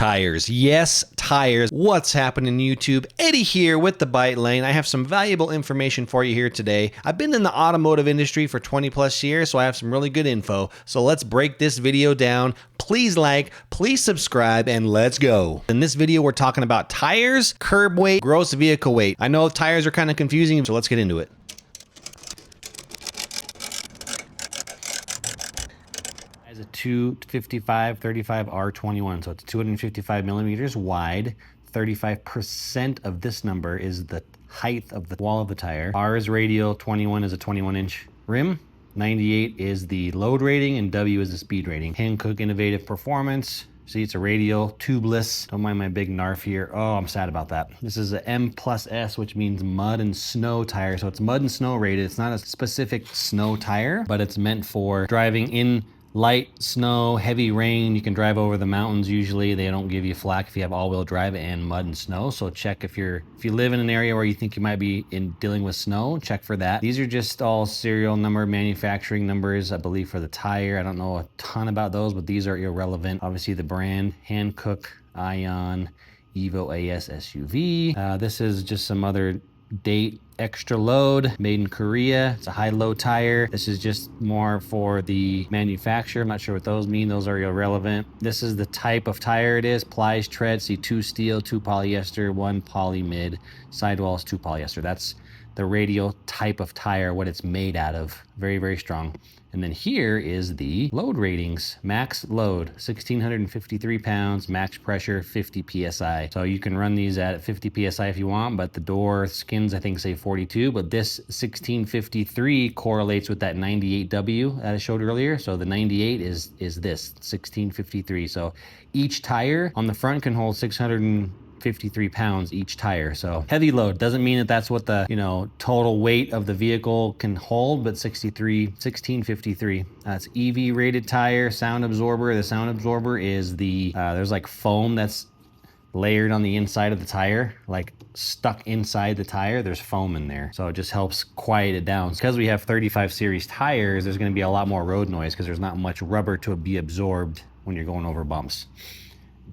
Tires. Yes, tires. What's happening, YouTube? Eddie here with the Bite Lane. I have some valuable information for you here today. I've been in the automotive industry for 20 plus years, so I have some really good info. So let's break this video down. Please like, please subscribe, and let's go. In this video, we're talking about tires, curb weight, gross vehicle weight. I know tires are kind of confusing, so let's get into it. Has a 255/35 R21, so it's 255 millimeters wide. 35% of this number is the height of the wall of the tire. R is radial, 21 is a 21-inch rim, 98 is the load rating, and W is the speed rating. Hankook Innovative Performance. See, it's a radial, tubeless. Don't mind my big narf here. Oh, I'm sad about that. This is a M+S, which means mud and snow tire. So it's mud and snow rated. It's not a specific snow tire, but it's meant for driving in light snow, heavy rain. You can drive over the mountains. Usually they don't give you flack if you have all-wheel drive and mud and snow. So check if you live in an area where you think you might be dealing with snow, check for that. These are just all serial number, manufacturing numbers, I believe, for the tire. I don't know a ton about those, but these are irrelevant. Obviously the brand, Hankook Ion Evo AS SUV. This is just some other date, extra load, made in Korea. It's a high low tire. This is just more for the manufacturer. I'm not sure what those mean. Those are irrelevant. This is the type of tire it is. Plies tread. See, 2 steel, 2 polyester, 1 poly mid. Sidewalls, 2 polyester. That's the radial type of tire, what it's made out of. Very, very strong. And then here is the load ratings. Max load, 1,653 pounds, max pressure, 50 PSI. So you can run these at 50 PSI if you want, but the door skins, I think, say 42, but this 1,653 correlates with that 98W that I showed earlier. So the 98 is this, 1,653. So each tire on the front can hold 653 pounds each tire. So heavy load doesn't mean that that's what the total weight of the vehicle can hold, but 1653. That's EV rated tire. Sound absorber. The sound absorber is the there's like foam that's layered on the inside of the tire, like stuck inside the tire. There's foam in there, so it just helps quiet it down. Because we have 35 series tires, there's going to be a lot more road noise because there's not much rubber to be absorbed when you're going over bumps.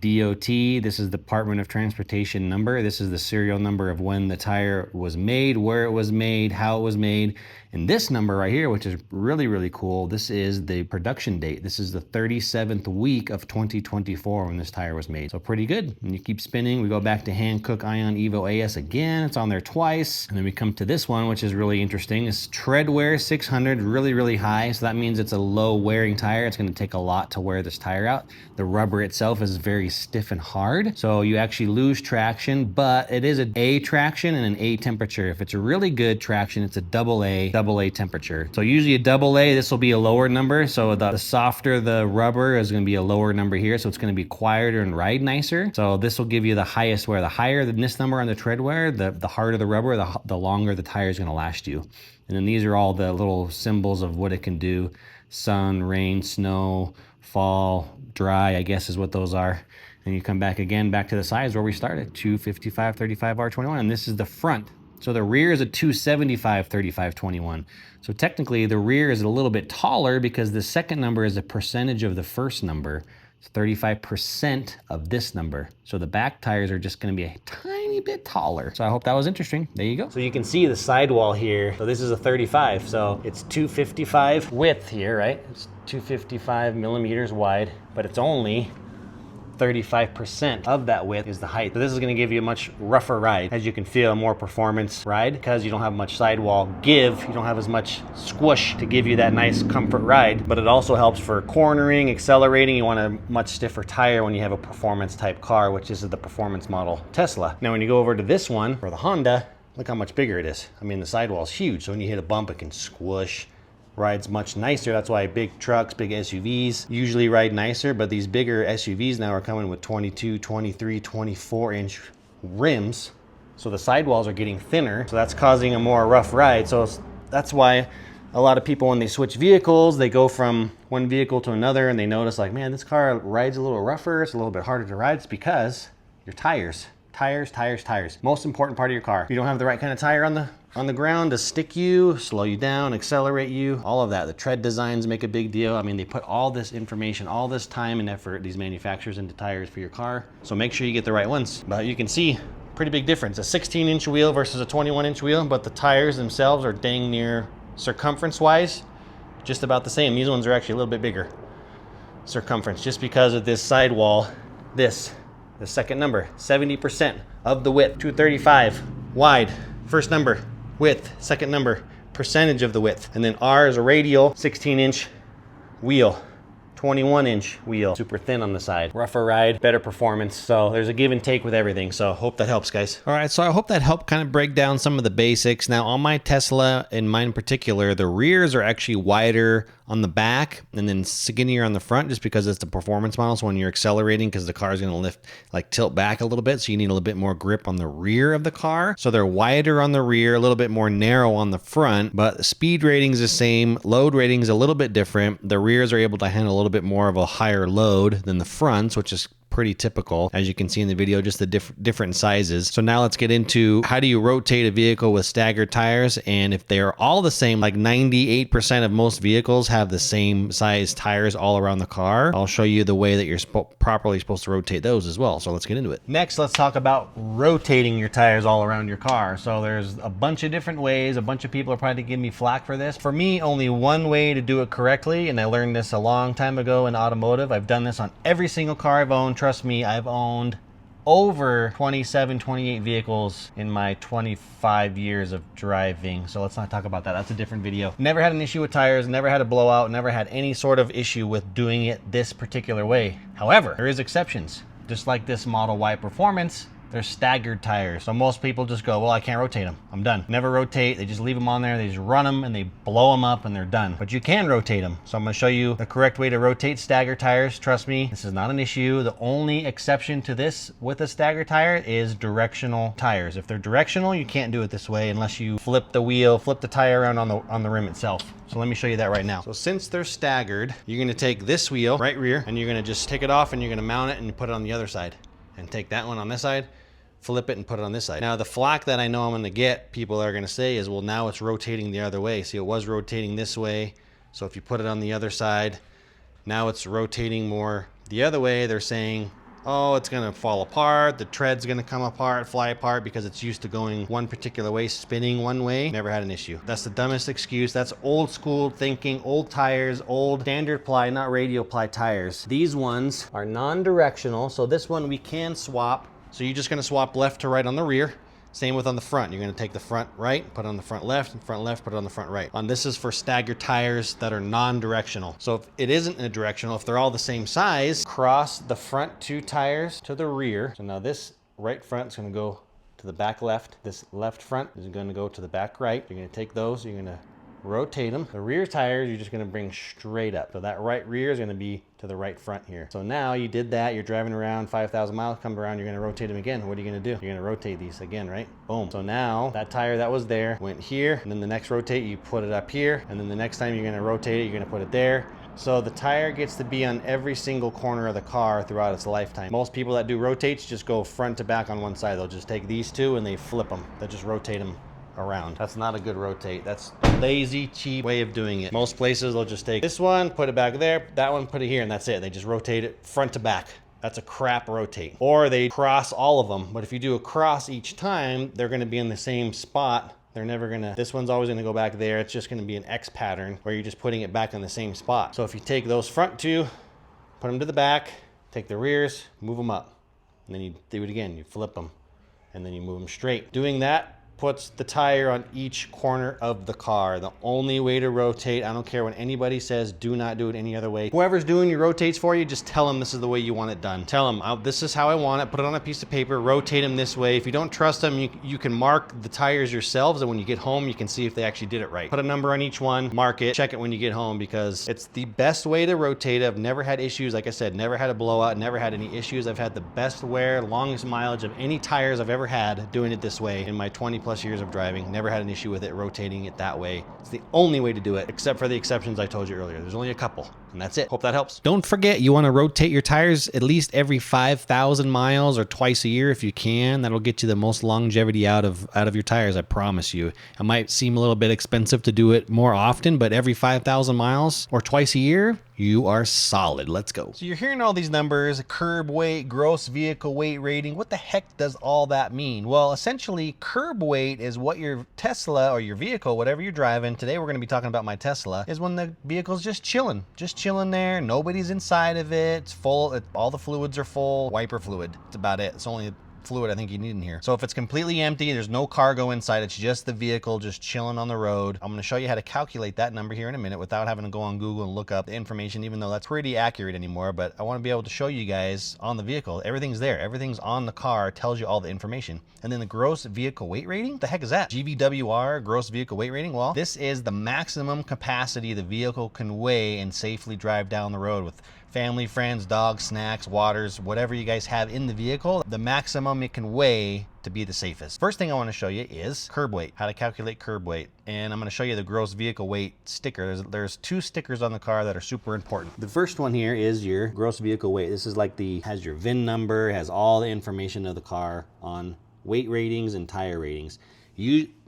DOT, this is the Department of Transportation number. This is the serial number of when the tire was made, where it was made, how it was made. And this number right here, which is really, really cool, this is the production date. This is the 37th week of 2024 when this tire was made. So pretty good. And you keep spinning. We go back to Hankook Ion Evo AS again. It's on there twice. And then we come to this one, which is really interesting. It's tread wear 600, really, really high. So that means it's a low wearing tire. It's going to take a lot to wear this tire out. The rubber itself is very stiff and hard. So you actually lose traction, but it is an A traction and an A temperature. If it's a really good traction, it's a double A temperature. So usually a double A, this will be a lower number. So the softer the rubber is going to be a lower number here. So it's going to be quieter and ride nicer. So this will give you the highest wear. The higher than this number on the tread wear, the harder the rubber, the longer the tire is going to last you. And then these are all the little symbols of what it can do. Sun, rain, snow, fall, dry, I guess is what those are. And you come back again, back to the size where we started, 255/35 R21. And this is the front. So the rear is a 275/35 21. So technically the rear is a little bit taller because the second number is a percentage of the first number. It's 35% of this number. So the back tires are just going to be a tiny bit taller. So I hope that was interesting. There you go. So you can see the sidewall here. So this is a 35. So it's 255 width here, right? It's 255 millimeters wide, but it's only 35% of that width is the height. So this is going to give you a much rougher ride. As you can feel, a more performance ride because you don't have much sidewall give. You don't have as much squish to give you that nice comfort ride, but it also helps for cornering, accelerating. You want a much stiffer tire when you have a performance type car, which is the performance model Tesla. Now, when you go over to this one for the Honda, look how much bigger it is. I mean, the sidewall is huge. So when you hit a bump, it can squish. Rides much nicer. That's why big trucks, big SUVs usually ride nicer, but these bigger SUVs now are coming with 22, 23, 24-inch rims. So the sidewalls are getting thinner. So that's causing a more rough ride. So that's why a lot of people, when they switch vehicles, they go from one vehicle to another and they notice like, man, this car rides a little rougher. It's a little bit harder to ride. It's because your tires. Tires. Most important part of your car. If you don't have the right kind of tire on on the ground to stick you, slow you down, accelerate you, all of that. The tread designs make a big deal. I mean, they put all this information, all this time and effort, these manufacturers, into tires for your car. So make sure you get the right ones. But you can see pretty big difference. A 16-inch wheel versus a 21-inch wheel, but the tires themselves are dang near circumference-wise just about the same. These ones are actually a little bit bigger circumference just because of this sidewall. The second number, 70% of the width, 235 wide, first number, width, second number, percentage of the width. And then R is a radial 16-inch wheel, 21-inch wheel, super thin on the side, rougher ride, better performance. So there's a give and take with everything. So hope that helps, guys. All right, so I hope that helped kind of break down some of the basics. Now on my Tesla, in mine in particular, the rears are actually wider on the back and then skinnier on the front just because it's the performance model. So when you're accelerating, because the car is going to lift, like tilt back a little bit, so you need a little bit more grip on the rear of the car. So they're wider on the rear, a little bit more narrow on the front, but the speed rating is the same. Load rating is a little bit different. The rears are able to handle a little bit more of a higher load than the fronts, which is pretty typical, as you can see in the video, just the different sizes. So now let's get into how do you rotate a vehicle with staggered tires, and if they are all the same, like 98% of most vehicles have the same size tires all around the car. I'll show you the way that you're properly supposed to rotate those as well. So let's get into it. Next, let's talk about rotating your tires all around your car. So there's a bunch of different ways. A bunch of people are probably giving me flack for this. For me, only one way to do it correctly, and I learned this a long time ago in automotive. I've done this on every single car I've owned. Trust me, I've owned over 27, 28 vehicles in my 25 years of driving. So let's not talk about that. That's a different video. Never had an issue with tires, never had a blowout, never had any sort of issue with doing it this particular way. However, there is exceptions. Just like this Model Y Performance, they're staggered tires. So most people just go, well, I can't rotate them. I'm done. Never rotate. They just leave them on there. They just run them and they blow them up and they're done. But you can rotate them. So I'm going to show you the correct way to rotate staggered tires. Trust me, this is not an issue. The only exception to this with a staggered tire is directional tires. If they're directional, you can't do it this way unless you flip the wheel, flip the tire around on the rim itself. So let me show you that right now. So since they're staggered, you're going to take this wheel, right rear, and you're going to just take it off and you're going to mount it and put it on the other side. And take that one on this side, flip it and put it on this side. Now the flack that I know I'm gonna get, people are gonna say is, well, now it's rotating the other way. See, it was rotating this way. So if you put it on the other side, now it's rotating more the other way. They're saying, oh, it's gonna fall apart. The tread's gonna come apart, fly apart because it's used to going one particular way, spinning one way. Never had an issue. That's the dumbest excuse. That's old school thinking, old tires, old standard ply, not radial ply tires. These ones are non-directional. So this one we can swap. So you're just gonna swap left to right on the rear. Same with on the front. You're gonna take the front right, put it on the front left, and front left, put it on the front right. This is for staggered tires that are non-directional. So if it isn't a directional, if they're all the same size, cross the front two tires to the rear. So now this right front is gonna go to the back left. This left front is gonna go to the back right. You're gonna take those, you're gonna rotate them. The rear tires, you're just gonna bring straight up. So that right rear is gonna be to the right front here. So now you did that, you're driving around 5,000 miles, come around, you're gonna rotate them again. What are you gonna do? You're gonna rotate these again, right? Boom. So now that tire that was there went here, and then the next rotate, you put it up here, and then the next time you're gonna rotate it, you're gonna put it there. So the tire gets to be on every single corner of the car throughout its lifetime. Most people that do rotates just go front to back on one side. They'll just take these two and they flip them. They'll just rotate them around. That's not a good rotate. That's a lazy, cheap way of doing it. Most places they'll just take this one, put it back there, that one, put it here, and that's it. They just rotate it front to back. That's a crap rotate. Or they cross all of them. But if you do a cross each time, they're gonna be in the same spot. They're never gonna, this one's always gonna go back there. It's just gonna be an X pattern where you're just putting it back in the same spot. So if you take those front two, put them to the back, take the rears, move them up. And then you do it again, you flip them, and then you move them straight. Doing that puts the tire on each corner of the car. The only way to rotate, I don't care what anybody says, do not do it any other way. Whoever's doing your rotates for you, just tell them this is the way you want it done. Tell them, this is how I want it, put it on a piece of paper, rotate them this way. If you don't trust them, you can mark the tires yourselves, and when you get home, you can see if they actually did it right. Put a number on each one, mark it, check it when you get home, because it's the best way to rotate. I've never had issues, like I said, never had a blowout, never had any issues. I've had the best wear, longest mileage of any tires I've ever had doing it this way in my 20+ plus years of driving, never had an issue with it rotating it that way. It's the only way to do it, except for the exceptions I told you earlier. There's only a couple, and that's it. Hope that helps. Don't forget, you want to rotate your tires at least every 5,000 miles or twice a year if you can. That'll get you the most longevity out of your tires, I promise you. It might seem a little bit expensive to do it more often, but every 5,000 miles or twice a year, you are solid. Let's go. So you're hearing all these numbers, curb weight, gross vehicle weight rating. What the heck does all that mean? Well, essentially, curb weight is what your Tesla or your vehicle, whatever you're driving, today we're going to be talking about my Tesla, is when the vehicle's just chilling there. Nobody's inside of it. It's full. All the fluids are full. Wiper fluid. That's about it. It's only fluid I think you need in here. So if it's completely empty, there's no cargo inside, it's just the vehicle just chilling on the road. I'm going to show you how to calculate that number here in a minute without having to go on Google and look up the information, even though that's pretty accurate anymore. But I want to be able to show you guys on the vehicle. Everything's there. Everything's on the car, tells you all the information. And then the gross vehicle weight rating, the heck is that? GVWR, gross vehicle weight rating. Well, this is the maximum capacity the vehicle can weigh and safely drive down the road with family, friends, dogs, snacks, waters, whatever you guys have in the vehicle, the maximum it can weigh to be the safest. First thing I want to show you is curb weight, how to calculate curb weight. And I'm going to show you the gross vehicle weight sticker. There's two stickers on the car that are super important. The first one here is your gross vehicle weight. This is like has your VIN number, has all the information of the car on weight ratings and tire ratings.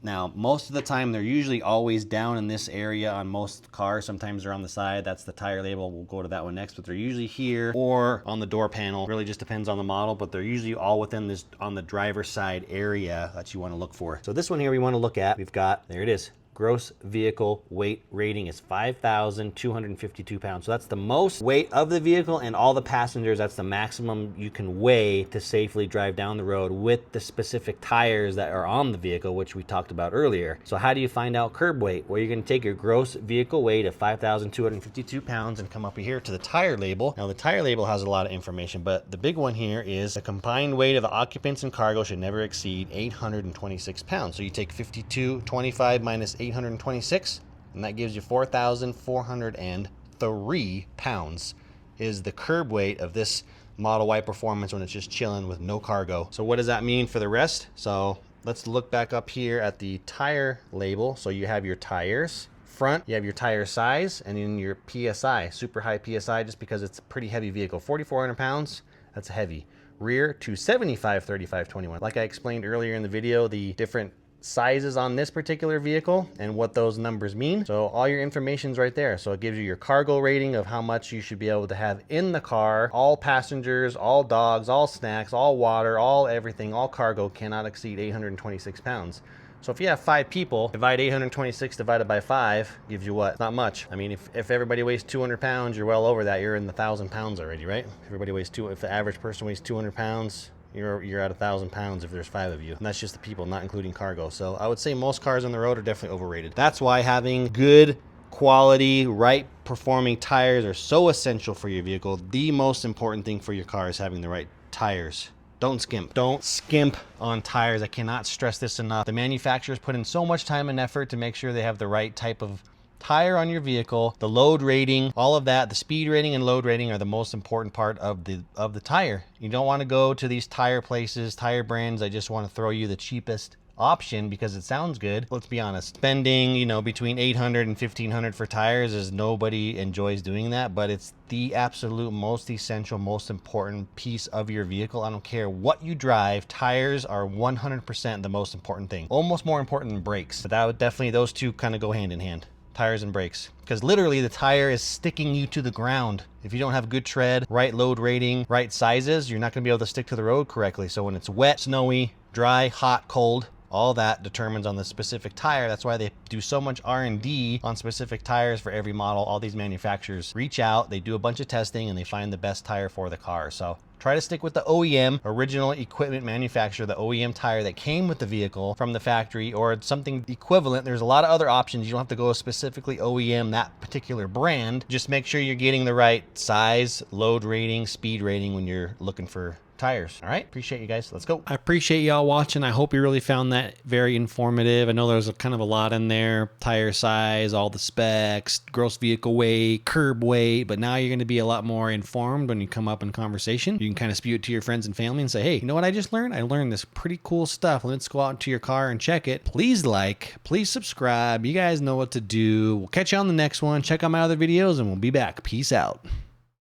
Now, most of the time, they're usually always down in this area on most cars. Sometimes they're on the side. That's the tire label. We'll go to that one next, but they're usually here or on the door panel. Really just depends on the model, but they're usually all within this on the driver's side area that you want to look for. So this one here we want to look at. We've got, there it is. Gross vehicle weight rating is 5,252 pounds. So that's the most weight of the vehicle and all the passengers. That's the maximum you can weigh to safely drive down the road with the specific tires that are on the vehicle, which we talked about earlier. So how do you find out curb weight? Well, you're going to take your gross vehicle weight of 5,252 pounds and come up here to the tire label. Now the tire label has a lot of information, but the big one here is the combined weight of the occupants and cargo should never exceed 826 pounds. So you take 5225 minus 826, and that gives you 4,403 pounds is the curb weight of this Model Y Performance when it's just chilling with no cargo. So what does that mean for the rest? So let's look back up here at the tire label. So you have your tires. Front, you have your tire size, and then your PSI, super high PSI, just because it's a pretty heavy vehicle. 4,400 pounds, that's heavy. Rear, 275, 35, 21. Like I explained earlier in the video, the different sizes on this particular vehicle and what those numbers mean. So all your information's right there. So it gives you your cargo rating of how much you should be able to have in the car. All passengers, all dogs, all snacks, all water, all everything, all cargo cannot exceed 826 pounds. So if you have 5 people, divide 826 divided by 5 gives you what? Not much. I mean, if everybody weighs 200 pounds, you're well over that. You're in the 1,000 pounds already, right? Everybody weighs if the average person weighs 200 pounds, you're at 1,000 pounds if there's 5 of you. And that's just the people, not including cargo. So I would say most cars on the road are definitely overrated. That's why having good quality, right performing tires are so essential for your vehicle. The most important thing for your car is having the right tires. Don't skimp. Don't skimp on tires. I cannot stress this enough. The manufacturers put in so much time and effort to make sure they have the right type of tire on your vehicle, the load rating, all of that. The speed rating and load rating are the most important part of the tire. You don't want to go to these tire places, tire brands. I just want to throw you the cheapest option because it sounds good. Let's be honest, spending between $800 and $1,500 for tires is nobody enjoys doing that, but it's the absolute most essential, most important piece of your vehicle. I don't care what you drive, tires are 100% the most important thing, almost more important than brakes. But that would definitely, those two kind of go hand in hand. Tires and brakes, because literally the tire is sticking you to the ground. If you don't have good tread, right load rating, right sizes, you're not going to be able to stick to the road correctly. So when it's wet, snowy, dry, hot, cold, all that determines on the specific tire. That's why they do so much R&D on specific tires for every model. All these manufacturers reach out, they do a bunch of testing, and they find the best tire for the car. So try to stick with the OEM, original equipment manufacturer, the OEM tire that came with the vehicle from the factory or something equivalent. There's a lot of other options. You don't have to go specifically OEM, that particular brand. Just make sure you're getting the right size, load rating, speed rating when you're looking for tires. All right, appreciate you guys. Let's go. I appreciate y'all watching. I hope you really found that very informative. I know there's kind of a lot in there: tire size, all the specs, gross vehicle weight, curb weight, but now you're going to be a lot more informed when you come up in conversation. You can kind of spew it to your friends and family and say, hey, you know what I just learned? I learned this pretty cool stuff. Let's go out to your car and check it. Please like, please subscribe. You guys know what to do. We'll catch you on the next one. Check out my other videos and we'll be back. Peace out.